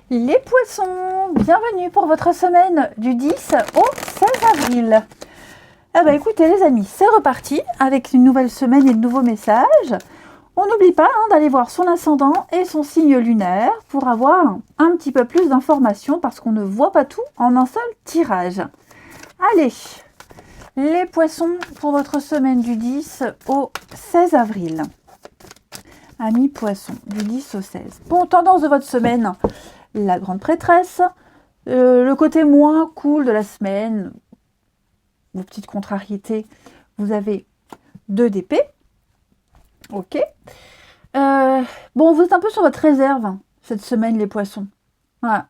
Les poissons, bienvenue pour votre semaine du 10 au 16 avril. Ah bah écoutez les amis, c'est reparti avec une nouvelle semaine et de nouveaux messages. On n'oublie pas d'aller voir son ascendant et son signe lunaire pour avoir un petit peu plus d'informations parce qu'on ne voit pas tout en un seul tirage. Allez, les poissons pour votre semaine du 10 au 16 avril. Amis poissons, du 10 au 16. Bon, tendance de votre semaine, la grande prêtresse, le côté moins cool de la semaine, vos petites contrariétés, vous avez 2 d'épée. Ok. Bon, vous êtes un peu sur votre réserve cette semaine, les poissons. Voilà.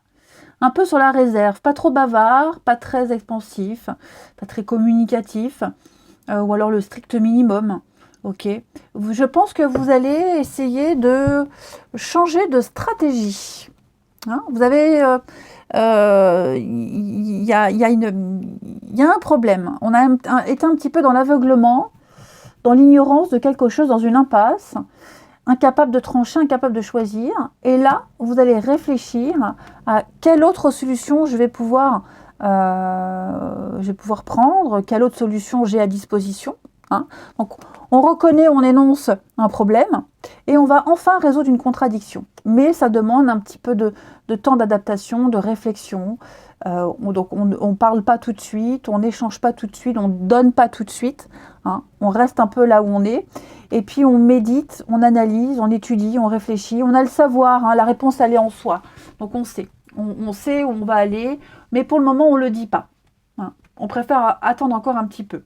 Un peu sur la réserve, pas trop bavard, pas très expansif, pas très communicatif, ou alors le strict minimum. Ok. Je pense que vous allez essayer de changer de stratégie. Hein, vous avez, il y a un problème. On a été un petit peu dans l'aveuglement, dans l'ignorance de quelque chose, dans une impasse, incapable de trancher, incapable de choisir. Et là, vous allez réfléchir à quelle autre solution je vais pouvoir prendre, quelle autre solution j'ai à disposition. Hein. Donc, on reconnaît, on énonce un problème et on va enfin résoudre une contradiction. Mais ça demande un petit peu de temps d'adaptation, de réflexion. Donc, on ne parle pas tout de suite, on n'échange pas tout de suite, on ne donne pas tout de suite. Hein. On reste un peu là où on est. Et puis, on médite, on analyse, on étudie, on réfléchit. On a le savoir, hein, la réponse, elle est en soi. Donc, on sait. On sait où on va aller, mais pour le moment, on ne le dit pas. Hein. On préfère attendre encore un petit peu.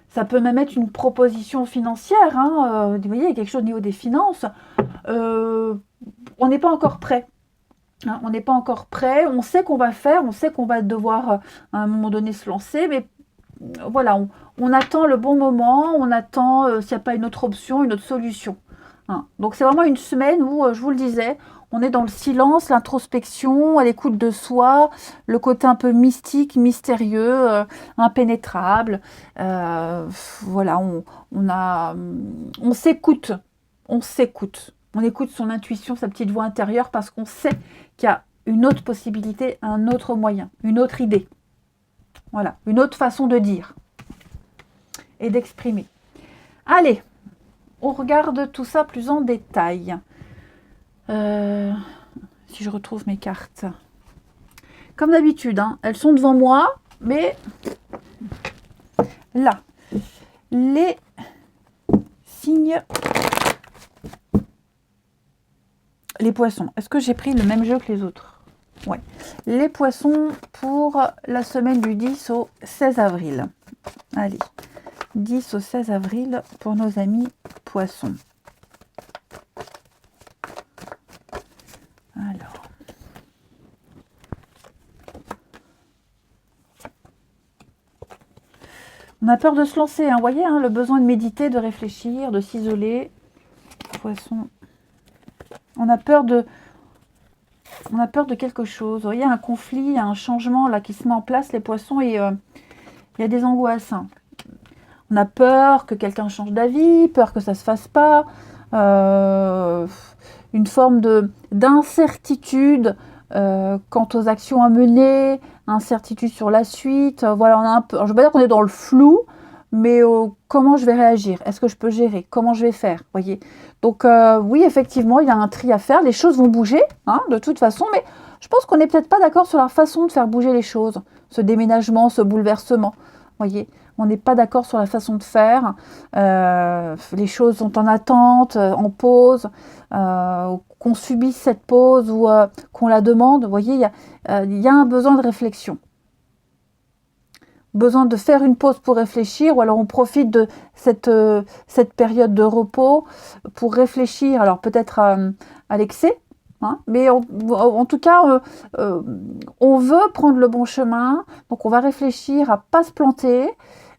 Ça peut même être une proposition financière. Hein. Vous voyez, il y a quelque chose au niveau des finances. On n'est pas encore prêt. Hein, on n'est pas encore prêt. On sait qu'on va faire. On sait qu'on va devoir à un moment donné se lancer. Mais voilà, on attend le bon moment. On attend s'il n'y a pas une autre option, une autre solution. Hein. Donc c'est vraiment une semaine où, je vous le disais, on est dans le silence, l'introspection, à l'écoute de soi, le côté un peu mystique, mystérieux, impénétrable. Voilà, on s'écoute, on écoute son intuition, sa petite voix intérieure, parce qu'on sait qu'il y a une autre possibilité, un autre moyen, une autre idée. Voilà, une autre façon de dire et d'exprimer. Allez, on regarde tout ça plus en détail. Si je retrouve mes cartes. Comme d'habitude, hein, elles sont devant moi, mais là, les signes, les poissons. Est-ce que j'ai pris le même jeu que les autres? Ouais. Les poissons pour la semaine du 10 au 16 avril. Allez, 10 au 16 avril pour nos amis poissons. Alors, on a peur de se lancer, hein. Vous voyez, hein, le besoin de méditer, de réfléchir, de s'isoler. Poisson. On a peur de quelque chose. Vous voyez, un conflit, un changement là qui se met en place, les poissons, et il y a des angoisses. Hein. On a peur que quelqu'un change d'avis, peur que ça se fasse pas. Une forme d'incertitude quant aux actions à mener, incertitude sur la suite. Voilà, on a un peu. Alors, je ne veux pas dire qu'on est dans le flou, mais comment je vais réagir? Est-ce que je peux gérer? Comment je vais faire? Voyez. Donc oui, effectivement, il y a un tri à faire. Les choses vont bouger, hein, de toute façon, mais je pense qu'on n'est peut-être pas d'accord sur la façon de faire bouger les choses, ce déménagement, ce bouleversement. Voyez. On n'est pas d'accord sur la façon de faire. Les choses sont en attente, en pause, qu'on subisse cette pause ou qu'on la demande. Vous voyez, il y a un besoin de réflexion. Besoin de faire une pause pour réfléchir, ou alors on profite de cette période de repos pour réfléchir, alors peut-être à l'excès, hein, mais en tout cas, on veut prendre le bon chemin, donc on va réfléchir à ne pas se planter,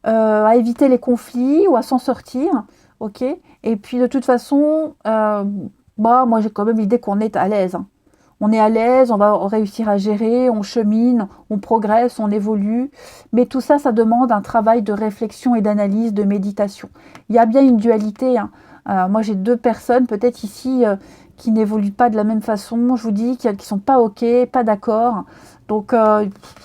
à éviter les conflits ou à s'en sortir, ok. Et puis de toute façon, moi j'ai quand même l'idée qu'on est à l'aise. Hein. On est à l'aise, on va réussir à gérer, on chemine, on progresse, on évolue. Mais tout ça, ça demande un travail de réflexion et d'analyse, de méditation. Il y a bien une dualité. Hein. Moi, j'ai 2 personnes peut-être ici qui n'évoluent pas de la même façon. Je vous dis qui ne sont pas OK, pas d'accord. Donc,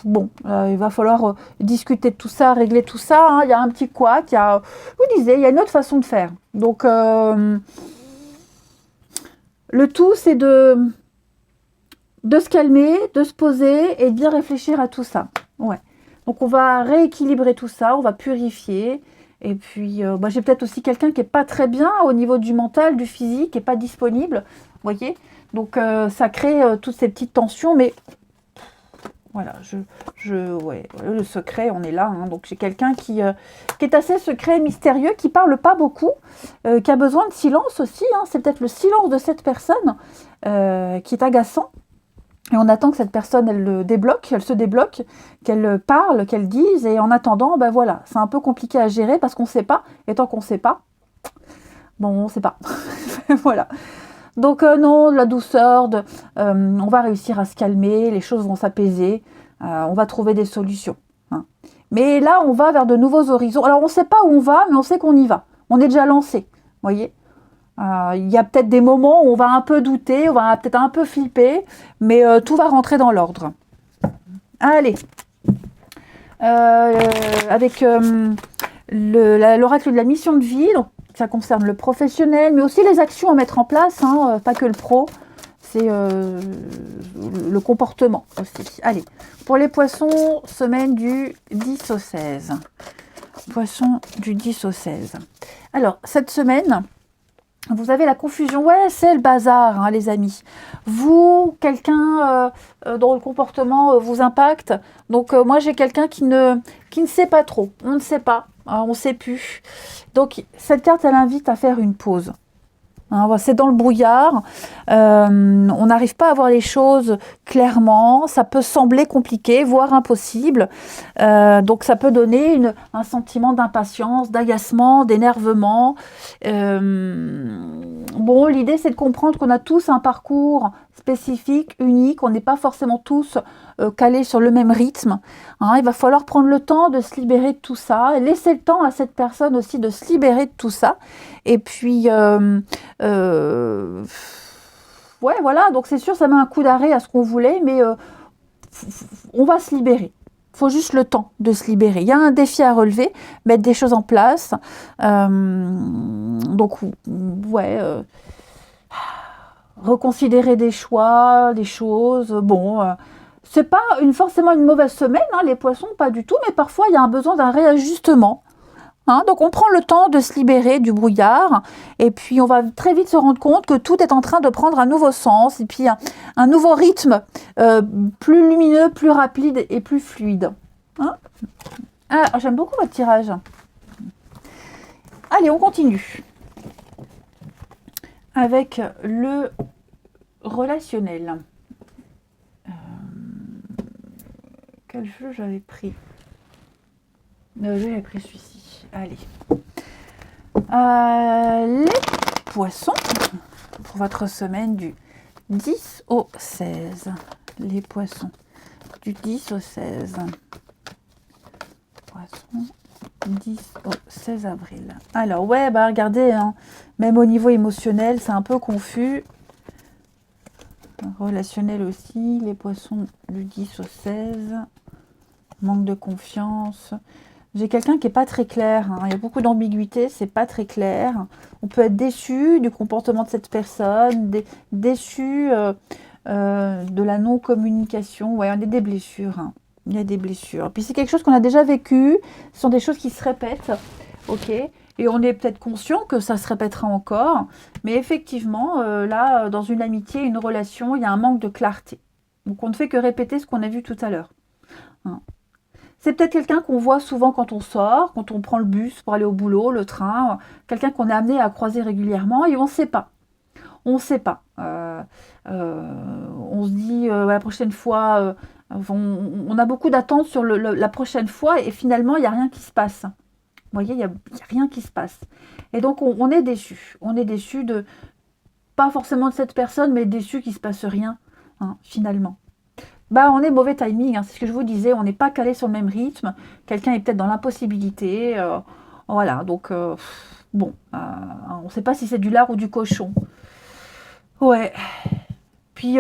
bon, il va falloir discuter de tout ça, régler tout ça. Hein. Il y a un petit couac, je vous disais, il y a une autre façon de faire. Donc, le tout, c'est de se calmer, de se poser et de bien réfléchir à tout ça. Ouais. Donc, on va rééquilibrer tout ça, on va purifier. Et puis, j'ai peut-être aussi quelqu'un qui n'est pas très bien au niveau du mental, du physique, qui n'est pas disponible. Vous voyez? Donc, ça crée toutes ces petites tensions. Mais voilà, ouais, le secret, on est là. Hein. Donc, j'ai quelqu'un qui est assez secret, mystérieux, qui ne parle pas beaucoup, qui a besoin de silence aussi. Hein. C'est peut-être le silence de cette personne qui est agaçant. Et on attend que cette personne, elle se débloque, qu'elle parle, qu'elle dise. Et en attendant, ben voilà, c'est un peu compliqué à gérer parce qu'on ne sait pas. Et tant qu'on ne sait pas, bon, on ne sait pas. Voilà. Donc non, de la douceur, on va réussir à se calmer, les choses vont s'apaiser, on va trouver des solutions. Hein. Mais là, on va vers de nouveaux horizons. Alors, on ne sait pas où on va, mais on sait qu'on y va. On est déjà lancé, vous voyez. Il y a peut-être des moments où on va un peu douter, on va peut-être un peu flipper, mais tout va rentrer dans l'ordre. Allez, avec l'oracle de la mission de vie, donc ça concerne le professionnel, mais aussi les actions à mettre en place, hein, pas que le pro, c'est le comportement aussi. Allez, pour les poissons, semaine du 10 au 16. Poissons du 10 au 16. Alors, cette semaine, vous avez la confusion. Ouais, c'est le bazar, hein, les amis. Vous, quelqu'un dont le comportement vous impacte. Donc, moi, j'ai quelqu'un qui ne sait pas trop. On ne sait pas. On ne sait plus. Donc, cette carte, elle invite à faire une pause. Hein, c'est dans le brouillard. On n'arrive pas à voir les choses clairement. Ça peut sembler compliqué, voire impossible. Donc, ça peut donner un sentiment d'impatience, d'agacement, d'énervement. Bon, l'idée, c'est de comprendre qu'on a tous un parcours spécifique, unique. On n'est pas forcément tous calés sur le même rythme. Hein, il va falloir prendre le temps de se libérer de tout ça. Et laisser le temps à cette personne aussi de se libérer de tout ça. Et puis, ouais, voilà. Donc, c'est sûr, ça met un coup d'arrêt à ce qu'on voulait. Mais on va se libérer. Il faut juste le temps de se libérer. Il y a un défi à relever, mettre des choses en place. Donc, ouais, reconsidérer des choix, des choses. Bon, c'est pas forcément une mauvaise semaine, hein, les poissons, pas du tout, mais parfois il y a un besoin d'un réajustement. Hein, donc on prend le temps de se libérer du brouillard et puis on va très vite se rendre compte que tout est en train de prendre un nouveau sens et puis un nouveau rythme plus lumineux, plus rapide et plus fluide. Hein, ah, j'aime beaucoup votre tirage. Allez, on continue avec le relationnel. Quel jeu j'avais pris? J'avais pris celui-ci. Allez. Les poissons, pour votre semaine du 10 au 16. Les poissons du 10 au 16. Poissons, 10 au 16 avril. Alors, ouais, bah regardez, hein, même au niveau émotionnel, c'est un peu confus. Relationnel aussi, les poissons du 10 au 16. Manque de confiance. J'ai quelqu'un qui n'est pas très clair. Hein. Il y a beaucoup d'ambiguïté, c'est pas très clair. On peut être déçu du comportement de cette personne, déçu de la non-communication. Ouais, il y a des blessures. Hein. Il y a des blessures. Puis c'est quelque chose qu'on a déjà vécu. Ce sont des choses qui se répètent. Ok. Et on est peut-être conscient que ça se répétera encore. Mais effectivement, là, dans une amitié, une relation, il y a un manque de clarté. Donc on ne fait que répéter ce qu'on a vu tout à l'heure. Hein. C'est peut-être quelqu'un qu'on voit souvent quand on sort, quand on prend le bus pour aller au boulot, le train, quelqu'un qu'on est amené à croiser régulièrement et on ne sait pas. On ne sait pas. On se dit la prochaine fois, on a beaucoup d'attentes sur la prochaine fois et finalement il n'y a rien qui se passe. Vous voyez, il n'y a rien qui se passe. Et donc on est déçu. On est déçu pas forcément de cette personne, mais déçu qu'il ne se passe rien, hein, finalement. Bah, on est mauvais timing, hein, c'est ce que je vous disais, on n'est pas calé sur le même rythme, quelqu'un est peut-être dans l'impossibilité, voilà, donc bon, on ne sait pas si c'est du lard ou du cochon. Ouais. Puis,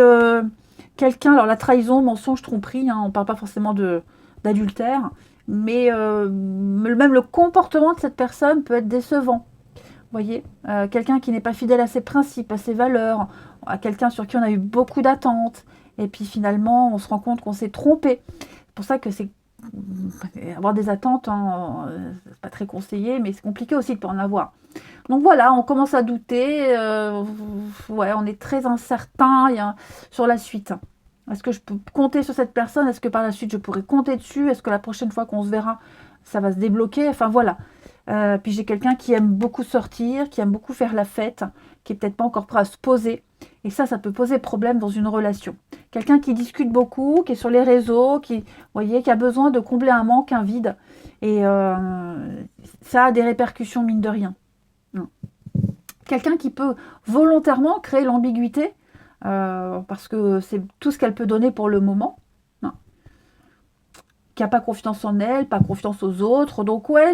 quelqu'un, alors la trahison, mensonge, tromperie, hein, on ne parle pas forcément d'adultère, mais même le comportement de cette personne peut être décevant. Vous voyez, quelqu'un qui n'est pas fidèle à ses principes, à ses valeurs, à quelqu'un sur qui on a eu beaucoup d'attentes, et puis finalement, on se rend compte qu'on s'est trompé. C'est pour ça que c'est avoir des attentes, hein, c'est pas très conseillé, mais c'est compliqué aussi de pas en avoir. Donc voilà, on commence à douter, ouais, on est très incertain sur la suite. Est-ce que je peux compter sur cette personne? Est-ce que par la suite je pourrais compter dessus? Est-ce que la prochaine fois qu'on se verra, ça va se débloquer? Enfin voilà. Puis j'ai quelqu'un qui aime beaucoup sortir, qui aime beaucoup faire la fête, qui est peut-être pas encore prêt à se poser. Et ça peut poser problème dans une relation. Quelqu'un qui discute beaucoup, qui est sur les réseaux, vous voyez, qui a besoin de combler un manque, un vide. Et ça a des répercussions, mine de rien. Quelqu'un qui peut volontairement créer l'ambiguïté, parce que c'est tout ce qu'elle peut donner pour le moment. Non. Qui n'a pas confiance en elle, pas confiance aux autres. Donc ouais,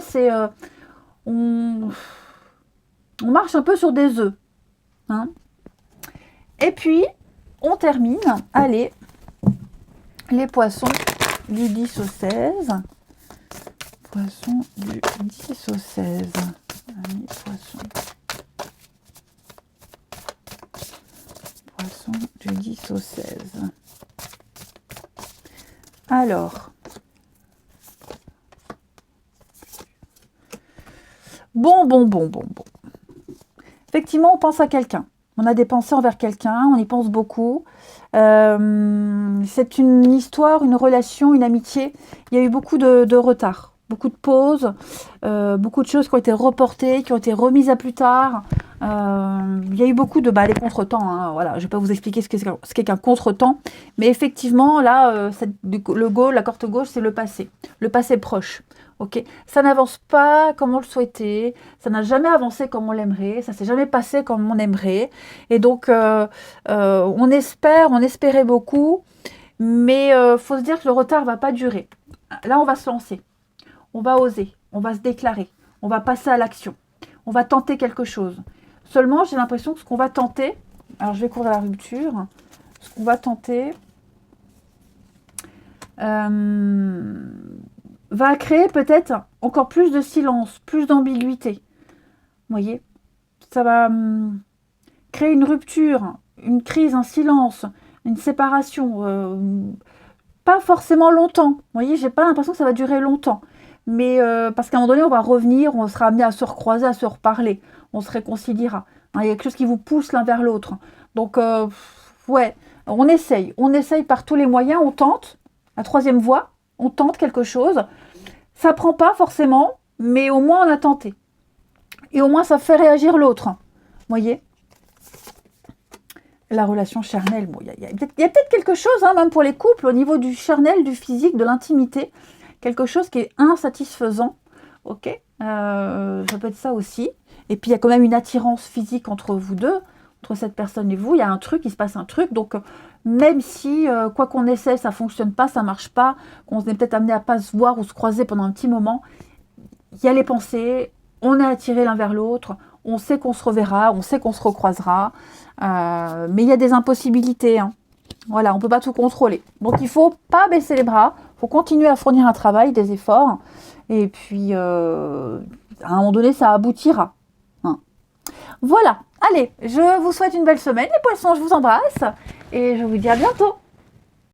on, on marche un peu sur des œufs. Hein. Et puis, on termine, allez, les poissons du 10 au 16. Poissons du 10 au 16. Allez, poissons. Poissons du 10 au 16. Alors, bon. Effectivement, on pense à quelqu'un. On a des pensées envers quelqu'un, on y pense beaucoup. C'est une histoire, une relation, une amitié. Il y a eu beaucoup de retard, beaucoup de pauses, beaucoup de choses qui ont été reportées, qui ont été remises à plus tard. Il y a eu beaucoup de les contretemps. Hein, voilà, je ne vais pas vous expliquer ce qu'est qu'un contretemps, mais effectivement, là, la corde gauche, c'est le passé proche. Ok, ça n'avance pas comme on le souhaitait, ça n'a jamais avancé comme on l'aimerait, ça s'est jamais passé comme on aimerait, et donc on espérait beaucoup, mais faut se dire que le retard va pas durer. Là, on va se lancer, on va oser, on va se déclarer, on va passer à l'action, on va tenter quelque chose. Seulement, j'ai l'impression que ce qu'on va tenter, alors je vais couvrir la rupture, ce qu'on va tenter, va créer peut-être encore plus de silence, plus d'ambiguïté. Vous voyez, ça va créer une rupture, une crise, un silence, une séparation. Pas forcément longtemps. Vous voyez, j'ai pas l'impression que ça va durer longtemps. Mais parce qu'à un moment donné, on va revenir, on sera amené à se recroiser, à se reparler. On se réconciliera. Hein, il y a quelque chose qui vous pousse l'un vers l'autre. Donc, ouais, on essaye par tous les moyens, on tente. La troisième voie, on tente quelque chose. Ça prend pas forcément, mais au moins on a tenté. Et au moins ça fait réagir l'autre. Vous voyez? La relation charnelle, bon, il y a peut-être quelque chose, hein, même pour les couples, au niveau du charnel, du physique, de l'intimité. Quelque chose qui est insatisfaisant. Ok, ça peut être ça aussi. Et puis il y a quand même une attirance physique entre vous deux, entre cette personne et vous. Il y a un truc, il se passe un truc. Donc même si, quoi qu'on essaie, ça fonctionne pas, ça marche pas, qu'on est peut-être amené à pas se voir ou se croiser pendant un petit moment, il y a les pensées, on est attiré l'un vers l'autre, on sait qu'on se reverra, on sait qu'on se recroisera, mais il y a des impossibilités. Hein. Voilà, on ne peut pas tout contrôler. Donc il ne faut pas baisser les bras, il faut continuer à fournir un travail, des efforts, et puis à un moment donné, ça aboutira. Hein. Voilà, allez, je vous souhaite une belle semaine, les poissons, je vous embrasse, et je vous dis à bientôt.